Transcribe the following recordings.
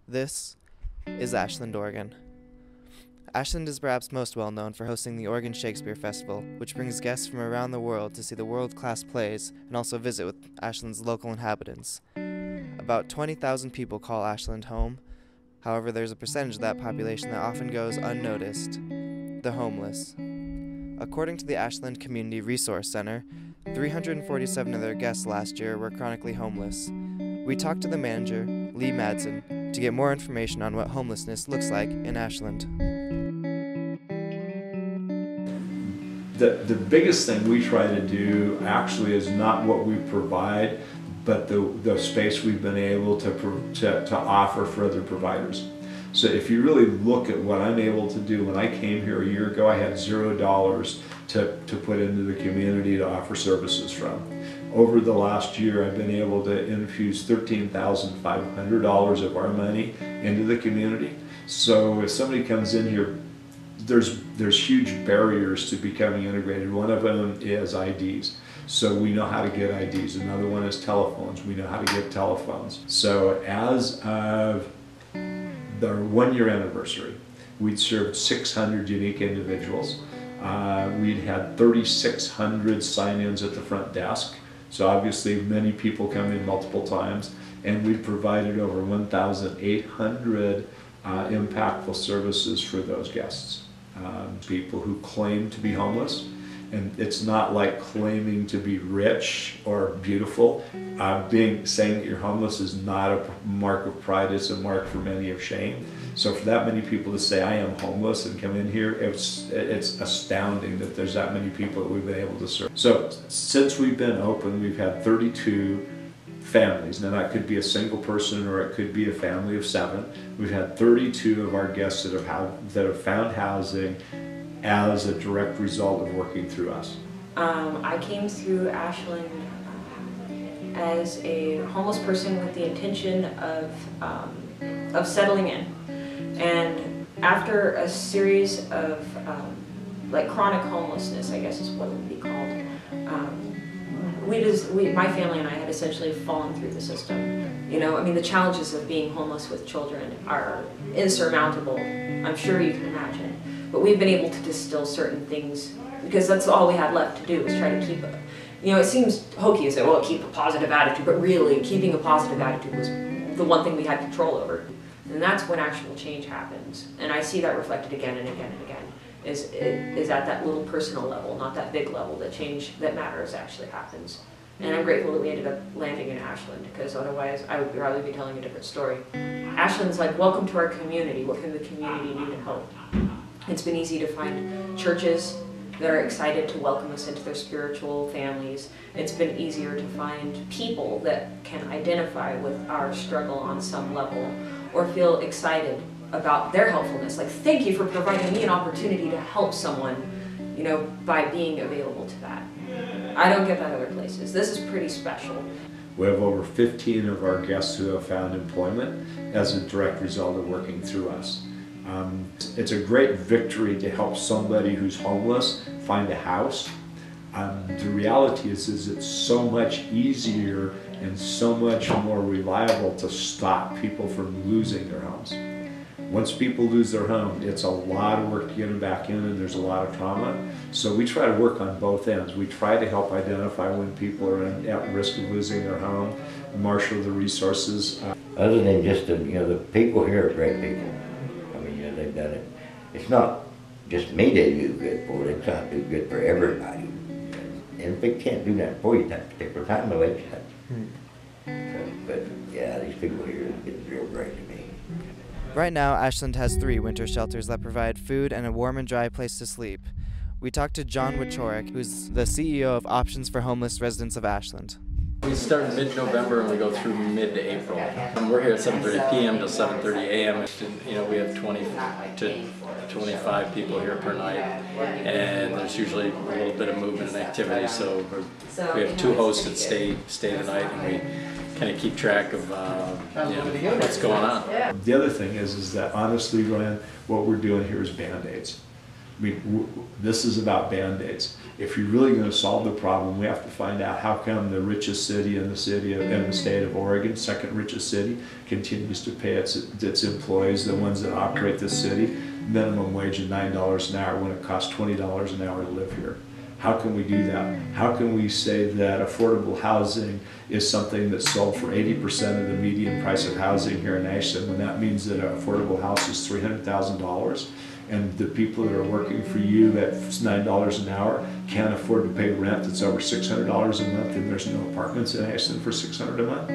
This is Ashland, Oregon. Ashland is perhaps most well known for hosting the Oregon Shakespeare Festival, which brings guests from around the world to see the world-class plays and also visit with Ashland's local inhabitants. About 20,000 people call Ashland home. However, there's a percentage of that population that often goes unnoticed: the homeless. According to the Ashland Community Resource Center, 347 of their guests last year were chronically homeless. We talked to the manager, Lee Madsen, to get more information on what homelessness looks like in Ashland. The biggest thing we try to do actually is not what we provide, but the space we've been able to offer for other providers. So if you really look at what I'm able to do, when I came here a year ago, I had $0 to put into the community to offer services from. Over the last year, I've been able to infuse $13,500 of our money into the community. So if somebody comes in here, there's huge barriers to becoming integrated. One of them is IDs. So we know how to get IDs. Another one is telephones. We know how to get telephones. So as of the 1-year anniversary, we'd served 600 unique individuals. We'd had 3,600 sign-ins at the front desk. So obviously many people come in multiple times, and we've provided over 1,800 impactful services for those guests. People who claim to be homeless, and it's not like claiming to be rich or beautiful. Saying that you're homeless is not a mark of pride, it's a mark for many of shame. So for that many people to say, I am homeless, and come in here, it's astounding that there's that many people that we've been able to serve. So since we've been open, we've had 32 families. Now that could be a single person or it could be a family of 7. We've had 32 of our guests that have found housing as a direct result of working through us. I came through Ashland as a homeless person with the intention of settling in. And after a series of like chronic homelessness, I guess is what it would be called, my family and I had essentially fallen through the system. You know, I mean, the challenges of being homeless with children are insurmountable. I'm sure you can imagine. But we've been able to distill certain things because that's all we had left to do was try to keep it. You know, it seems hokey to say, well, keep a positive attitude, but really keeping a positive attitude was the one thing we had control over. And that's when actual change happens. And I see that reflected again and again and again, is at that little personal level, not that big level, that change that matters actually happens. And I'm grateful that we ended up landing in Ashland, because otherwise I would probably be telling a different story. Ashland's like, welcome to our community. What can the community do to help? It's been easy to find churches that are excited to welcome us into their spiritual families. It's been easier to find people that can identify with our struggle on some level or feel excited about their helpfulness. Like, thank you for providing me an opportunity to help someone, you know, by being available to that. I don't get that other places. This is pretty special. We have over 15 of our guests who have found employment as a direct result of working through us. It's a great victory to help somebody who's homeless find a house. The reality is it's so much easier and so much more reliable to stop people from losing their homes. Once people lose their home, it's a lot of work to get them back in, and there's a lot of trauma. So we try to work on both ends. We try to help identify when people are at risk of losing their home, marshal the resources. Other than just the people here are great people. I mean, they've done it. It's not just me they do good for. They try to do good for everybody. And if they can't do that for you at that particular time, they'll let you have it. But yeah, these people here have been real great to me. Right now, Ashland has 3 winter shelters that provide food and a warm and dry place to sleep. We talked to John Wichorek, who's the CEO of Options for Homeless Residents of Ashland. We start in mid-November and we go through mid-April. We're here at 7:30 p.m. to 7:30 a.m. You know, we have 20 to 25 people here per night, and there's usually a little bit of movement and activity. So we have 2 hosts that stay the night, and we kind of keep track of what's going on. The other thing is that honestly, Ryan, what we're doing here is Band-Aids. I mean, this is about Band-Aids. If you're really going to solve the problem, we have to find out how come the richest city in the state of Oregon, second richest city, continues to pay its employees, the ones that operate this city, minimum wage of $9 an hour when it costs $20 an hour to live here. How can we do that? How can we say that affordable housing is something that's sold for 80% of the median price of housing here in Ashland, when that means that an affordable house is $300,000, and the people that are working for you at $9 an hour can't afford to pay rent that's over $600 a month, and there's no apartments in Ashland for $600 a month?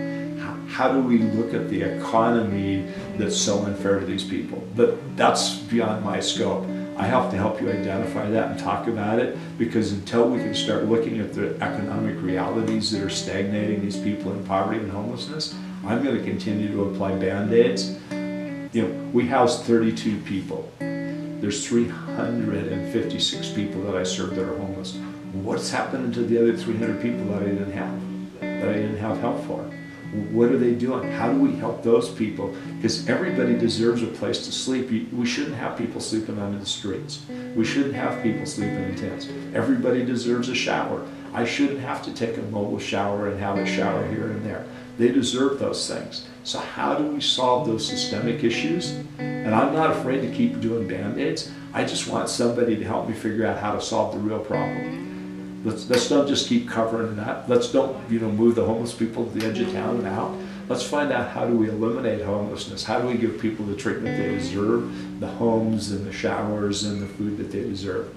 How do we look at the economy that's so unfair to these people? But that's beyond my scope. I have to help you identify that and talk about it, because until we can start looking at the economic realities that are stagnating these people in poverty and homelessness, I'm going to continue to apply Band-Aids. You know, we house 32 people. There's 356 people that I serve that are homeless. What's happening to the other 300 people that I didn't have help for? What are they doing? How do we help those people? Because everybody deserves a place to sleep. We shouldn't have people sleeping under the streets. We shouldn't have people sleeping in tents. Everybody deserves a shower. I shouldn't have to take a mobile shower and have a shower here and there. They deserve those things. So how do we solve those systemic issues? And I'm not afraid to keep doing Band-Aids. I just want somebody to help me figure out how to solve the real problem. Let's not just keep covering it up. Let's don't, move the homeless people to the edge of town and out. Let's find out, how do we eliminate homelessness? How do we give people the treatment they deserve, the homes and the showers and the food that they deserve?